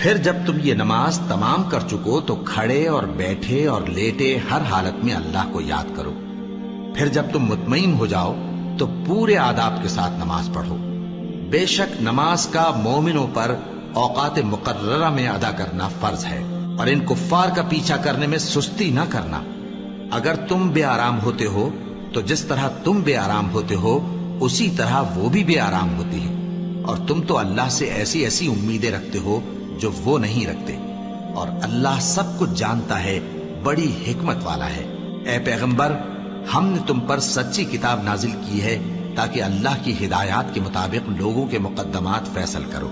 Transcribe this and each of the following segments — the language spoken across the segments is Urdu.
پھر جب تم یہ نماز تمام کر چکو تو کھڑے اور بیٹھے اور لیٹے ہر حالت میں اللہ کو یاد کرو. پھر جب تم مطمئن ہو جاؤ تو پورے آداب کے ساتھ نماز پڑھو. بے شک نماز کا مومنوں پر اوقات مقررہ میں ادا کرنا فرض ہے، اور ان کفار کا پیچھا کرنے میں سستی نہ کرنا. اگر تم بے آرام ہوتے ہو تو جس طرح تم بے آرام ہوتے ہو اسی طرح وہ بھی بے آرام ہوتی ہے، اور تم تو اللہ سے ایسی ایسی امیدیں رکھتے ہو جو وہ نہیں رکھتے، اور اللہ سب کچھ جانتا ہے، بڑی حکمت والا ہے. اے پیغمبر، ہم نے تم پر سچی کتاب نازل کی ہے تاکہ اللہ کی ہدایات کے مطابق لوگوں کے مقدمات فیصل کرو.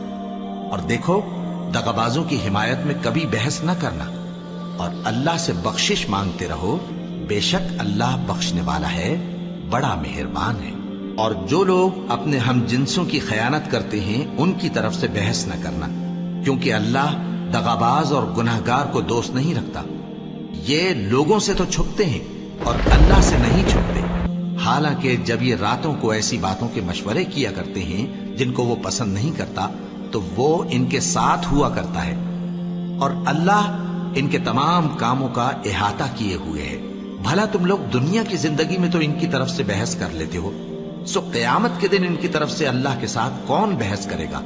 اور دیکھو، دغابازوں کی حمایت میں کبھی بحث نہ کرنا، اور اللہ سے بخشش مانگتے رہو، بے شک اللہ بخشنے والا ہے، بڑا مہربان ہے. اور جو لوگ اپنے ہم جنسوں کی خیانت کرتے ہیں ان کی طرف سے بحث نہ کرنا، کیونکہ اللہ دغاباز اور گناہگار کو دوست نہیں رکھتا. یہ لوگوں سے تو چھپتے ہیں اور اللہ سے نہیں چھپتے، حالانکہ جب یہ راتوں کو ایسی باتوں کے مشورے کیا کرتے ہیں جن کو وہ پسند نہیں کرتا تو وہ ان کے ساتھ ہوا کرتا ہے، اور اللہ ان کے تمام کاموں کا احاطہ کیے ہوئے ہے. بھلا تم لوگ دنیا کی زندگی میں تو ان کی طرف سے بحث کر لیتے ہو، سو قیامت کے دن ان کی طرف سے اللہ کے ساتھ کون بحث کرے گا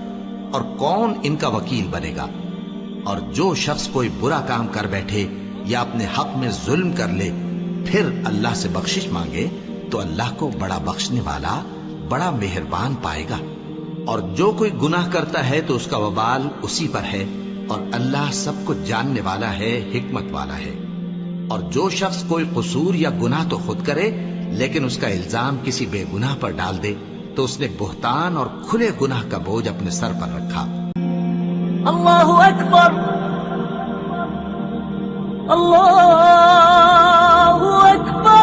اور کون ان کا وکیل بنے گا؟ اور جو شخص کوئی برا کام کر بیٹھے یا اپنے حق میں ظلم کر لے پھر اللہ سے بخشش مانگے تو اللہ کو بڑا بخشنے والا، بڑا مہربان پائے گا. اور جو کوئی گناہ کرتا ہے تو اس کا وبال اسی پر ہے، اور اللہ سب کچھ جاننے والا ہے، حکمت والا ہے. اور جو شخص کوئی قصور یا گناہ تو خود کرے لیکن اس کا الزام کسی بے گناہ پر ڈال دے تو اس نے بہتان اور کھلے گناہ کا بوجھ اپنے سر پر رکھا. اللہ اکبر، اللہ